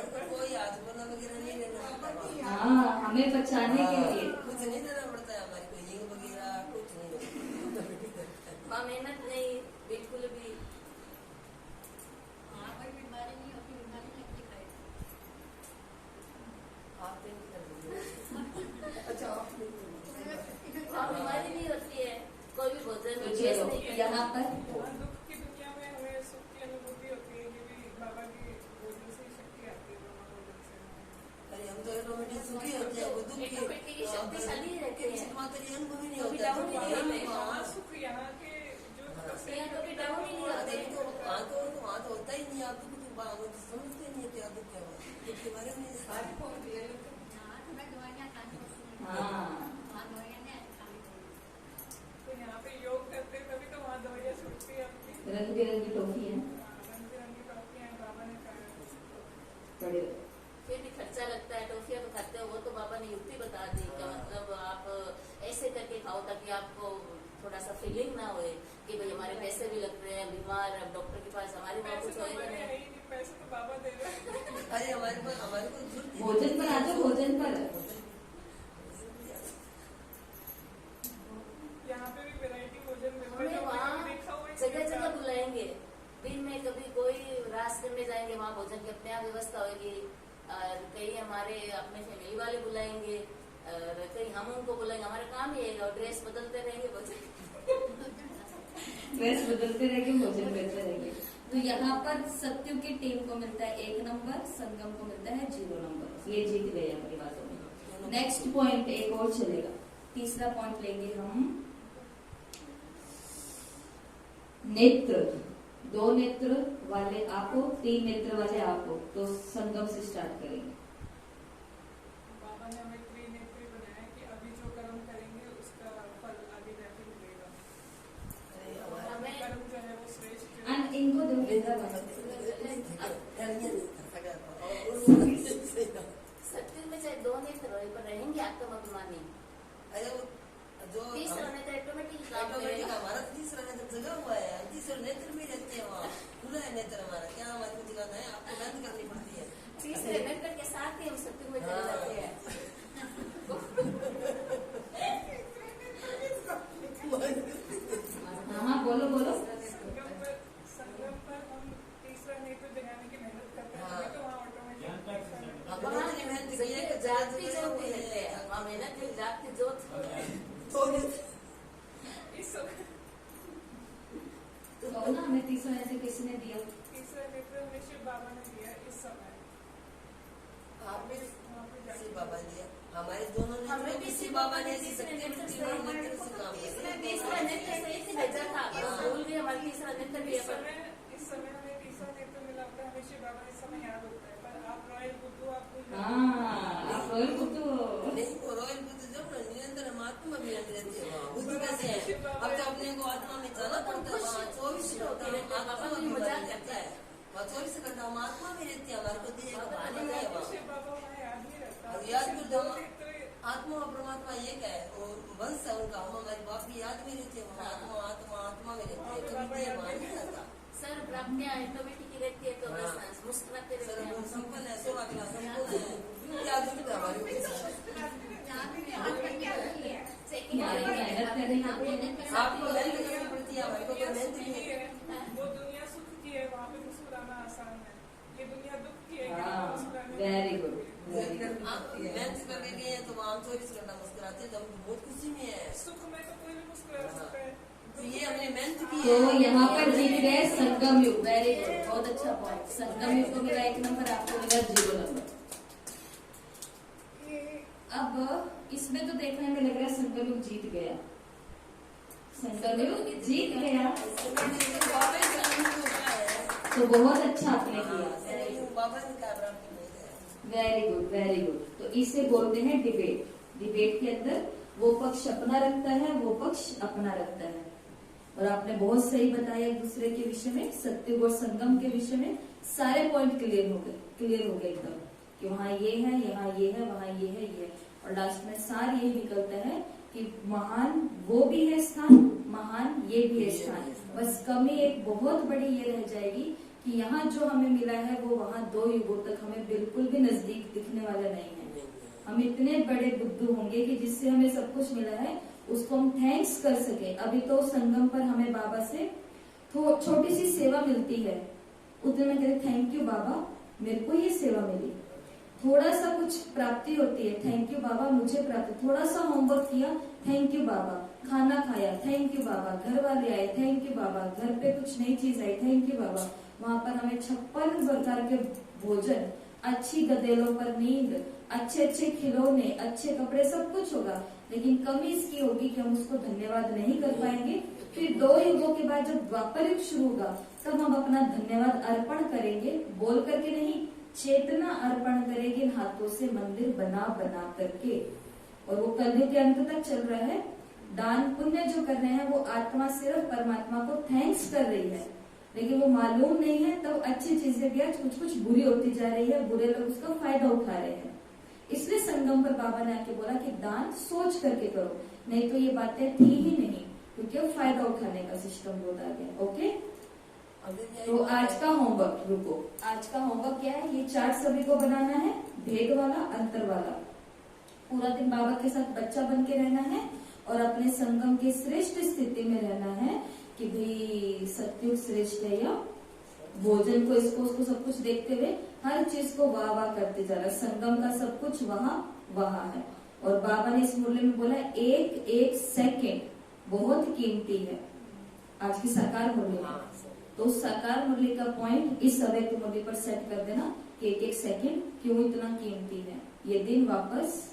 को कोई आजमना वगैरह नहीं लेना पड़ता। हाँ, हमें बचाने के लिए कुछ नहीं देना पड़ता है हमारे को, हींग वगैरह कुछ नहीं। वहाँ मेहनत नहीं बिल्कुल भी। बीमारी नहीं होती, बीमारी लगती है। आप नहीं कर रहे। अच्छा आप नहीं। वहाँ बीमारी नहीं होती है। कोई भी भोजन तो तो चेस चलो नहीं करना। यहाँ पर हाँ, दुख की दुनिया में हमें सुख की अनुभूति होती है कि भी बाबा की भोजन से ही शक्ति आती है, ब्रह्मा भोजन से। अरे हम तो ऑटोमेटिक सुखी होते हैं, वो दुखी ऑटोमेटिक शक्तिशाली रहते हैं। किसी मात्र ये अनुभव ही नहीं कभी होता डाउन ही नहीं होते। वहाँ सुख यहाँ के जो यहाँ कभी डाउन ही नहीं होते। वहाँ तो होता ही नहीं, आप दुख समझते नहीं है क्या दुख है, दुख के बारे में हाँ, तो मैं दवाइयाँ खानी होती हैं। हाँ। हाँ, दवाइयाँ नहीं खानी होती। तो यहाँ पे योग करते हैं, तभी तो वहाँ दवाइयाँ छूटती है आपकी। रंग बिरंगी टॉफी है, रंग बिरंगी टॉफियाँ बाबा ने खाया। बड़े फिर भी खर्चा लगता है, टॉफियाँ तो खाते हो, वो तो बाबा ने युक्ति बता दी कि मतलब आप ऐसे करके खाओ ताकि आपको थोड़ा सा फीलिंग ना होए कि भाई हमारे पैसे भी लग रहे हैं, बीमार, अब डॉक्टर के पास हमारे वहाँ पैसे कुछ तो होएगा हमारे है नहीं। ही नहीं, पैसे तो बाबा दे रहे हैं। अरे हमारे को जरूरत ही नहीं। भोजन पर आ जाओ, भोजन पर। यहाँ पे भी वैरायटी भोजन मिलता हमें है, वहाँ देखा हुआ ही जगह नहीं जगह था। बुलाएंगे, दिन में कभी कोई रास करने जाएंगे, वहाँ भोजन की अपने आप व्यवस्था होगी। और कई हमारे अपने फैमिली वाले बुलाएंगे, और कहीं हम उनको बुलाएंगे, हमारा काम ही है, और ड्रेस बदलते रहेंगे भोजन। ड्रेस बदलते रहेंगे, भोजन करते रहेंगे। तो यहाँ पर सत्यु की टीम को मिलता है 1 नंबर, संगम को मिलता है 0 नंबर। ये जीत गए अपनी बातों में। नेक्स्ट पॉइंट एक और चलेगा, तीसरा पॉइंट लेंगे हम। नेत्र, 2 नेत्र वाले आपको, 3 नेत्र वाले आपको। तो संगम से स्टार्ट करेंगे। बाबा ने हमें त्रिनेत्री बनाया कि अभी जो कर्म करेंगे उसका फल आगे जाके मिलेगा। अरे हमारा हमें कर्म जो है वो श्रेष्ठ है। एंड इनको दो सत्य में चाहे 2 नेत्र रहे पर रहेंगे आत्माभिमानी। अरे वो जो तीसरा नेत्र ऑटोमेटिक काम ऑटोमेटिक करेगा। हमारा तीसरा नेत्र जगा हुआ है, तीसरे नेत्र में रहते हैं, वहाँ खुला है नेत्र हमारा। क्या हमारे को दिखाना है, आपको बंद करनी पड़ती है। तीसरे नेत्र के साथ ही हम सत्य में चले जाते हैं। हाँ बोलो बोलो। संगम पर हम तीसरा नेत्र जगाने की मेहनत करते हैं, हाँ। तभी तो वहाँ ऑटोमेटिक हाँ, वहाँ इतनी मेहनत की है कि जागती ज्योत ही रहते हैं, वहाँ मेहनत में जागती ज्योत। तो नेत्र इस समय तो ना हमें तीसरा ऐसे किसी ने दिया। तीसरा नेत्र हमें शिव बाबा ने दिया इस समय। आपने वहाँ पे शिव जाके बाबा दिया, हमारे दोनों ने हमें भी शिव बाबा ने तीसरे नेत्र से काम किया। भेजा था, भूल गए हमारा तीसरा नेत्र भी है, पर इस समय हमें तीसरा नेत्र मिला होता है, हमें शिव बाबा इस समय याद होता है। पर आप रॉयल बुद्धू, आपको हाँ आप रोयल बुद्धू। नहीं, वो रॉयल बुद्ध जब ना निरंतर हम आत्मा भी रहती है, वहाँ बुद्ध कैसे है, अब तो अपने को आत्मा में जाना पड़ता है, वहाँ 24 घंटा हम आत्मा भी बनी रहता है, वहाँ 24 घंटा हम आत्मा में रहती है, हमारे को दिए को भाने नहीं है वहाँ। शिव बाबा वहाँ याद नहीं रहता। अब याद सिर्फ कर दो दो। नेत्र आत्मा और परमात्मा एक है, और वंश है उनका, हम हमारी बाप की याद में रहती है, वहाँ आत्मा आत्मा आत्मा में रहती है, कभी दिए वहाँ नहीं रहता। सर प्राप्तियाँ ऑटोमेटिक ही रहती है, तो बस मुस्कुराते सर रहते हम हैं। संपन्न है, सेवा के लिए संपूर्ण है, क्या दुख है हमारे को। यहाँ पे भी हाथ में क्या होती है? चेकिंग हाँ, मेहनत करनी पड़ती है। आपको मेहनत करनी पड़ती है, हमारे को तो मेहनत दुनिया नहीं है। सुख की है, वो दुनिया सुख की है, वहाँ पे मुस्कुराना आसान है। ये दुनिया दुख की है, हाँ मुस्कुराने वेरी गुड, वेरी गुड। आप मेहनत करके गए हैं तो वहाँ हम 24 घंटा मुस्कुराते हैं, तो हम बहुत खुशी में है। सुख में तो कोई भी मुस्कुरा सकता है। तो ये हमने मेहनत की तो है। यहाँ पर जीत गए संगम युग। वेरी गुड, बहुत अच्छा पॉइंट। संगम युग को मिला 1 नंबर, आपको मिला 0 नंबर। अब इसमें तो देखने में लग रहा है संगम युग जीत गया, संगम युग जीत गया। तो बहुत अच्छा आपने किया, बाबा ने कहा प्राप्ति नहीं है। Very good, very good. तो इसे बोलते हैं डिबेट। डिबेट के अंदर वो पक्ष अपना रखता है, वो पक्ष अपना रखता है। और आपने बहुत सही बताया एक दूसरे के विषय में, सत्युग और संगम के विषय में सारे पॉइंट क्लियर हो गए एकदम, कि वहाँ ये है, यहाँ ये है, वहाँ ये है, ये है। और लास्ट में सार यही निकलता है कि महान वो भी है स्थान, महान ये भी है स्थान। बस कमी एक बहुत बड़ी ये रह जाएगी कि यहाँ जो हमें मिला है वो वहाँ 2 युगों तक हमें बिल्कुल भी नजदीक दिखने वाला नहीं है। हम इतने बड़े बुद्धू होंगे कि जिससे हमें सब कुछ मिला है उसको हम थैंक्स कर सके। अभी तो संगम पर हमें बाबा से तो छोटी सी सेवा मिलती है, उतने में कहते थैंक यू बाबा, मेरे को ये सेवा मिली। थोड़ा सा कुछ प्राप्ति होती है, थैंक यू बाबा मुझे प्राप्ति, थोड़ा सा होमवर्क किया, थैंक यू बाबा, खाना खाया, थैंक यू बाबा, घर वाले आए, थैंक यू बाबा, घर पे कुछ नई चीज आई, थैंक यू बाबा, वहाँ पर हमें 56 प्रकार के भोजन, अच्छी गदेलों पर नींद, अच्छे अच्छे खिलौने, अच्छे कपड़े, सब कुछ होगा, लेकिन कमी इसकी होगी कि हम उसको धन्यवाद नहीं कर पाएंगे। फिर 2 युगों के बाद जब द्वापर युग शुरू होगा तब हम अपना धन्यवाद अर्पण करेंगे, बोल करके नहीं, चेतना अर्पण करेंगे हाथों से मंदिर बना बना करके। और वो कलयुग के अंत तक चल रहा है। दान पुण्य जो कर रहे हैं वो आत्मा सिर्फ परमात्मा को थैंक्स कर रही है, लेकिन वो मालूम नहीं है तब अच्छी चीजें भी आज कुछ कुछ बुरी होती जा रही है, बुरे लोग उसका फायदा उठा रहे हैं। इसलिए संगम पर बाबा ने आके बोला कि दान सोच करके करो, नहीं तो ये बातें थी ही नहीं, क्योंकि अब फायदा उठाने का सिस्टम बहुत आ गया। ओके, तो आज का होमवर्क, रुको, आज का होमवर्क क्या है, ये चार्ट सभी को बनाना है, भेद वाला, अंतर वाला। पूरा दिन बाबा के साथ बच्चा बन के रहना है और अपने संगम की श्रेष्ठ स्थिति में रहना है कि भाई सत्युग श्रेष्ठ है, या भोजन को इसको उसको सब कुछ देखते हुए हर चीज को वाह वाह करते जा रहा है। संगम का सब कुछ वहाँ वहाँ है। और बाबा ने इस मुरली में बोला एक एक सेकेंड बहुत कीमती है। आज की साकार मुरली में, तो साकार मुरली का पॉइंट इस अव्यक्त मुरली पर सेट कर देना कि एक एक सेकेंड क्यों इतना कीमती है। ये दिन वापस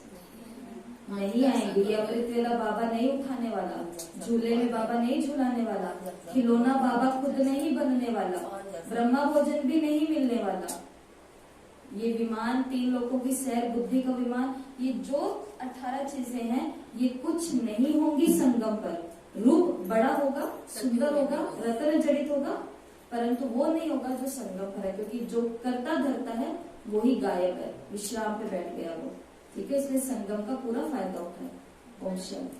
नहीं आएंगे, ये अमृत वेला बाबा नहीं उठाने वाला, झूले में बाबा नहीं झूलाने वाला, खिलौना बाबा खुद नहीं बनने वाला, ब्रह्मा भोजन भी नहीं मिलने वाला। ये विमान, 3 लोगों की सैर, बुद्धि का विमान, ये जो 18 चीजें हैं ये कुछ नहीं होंगी संगम पर। रूप बड़ा होगा, सुंदर होगा, रत्न जड़ित होगा, परंतु वो नहीं होगा जो संगम पर है, क्योंकि जो करता धरता है वही गायब है, विश्राम पे बैठ गया वो। ठीक है, इसलिए संगम का पूरा फायदा उठाए। ओम शांति।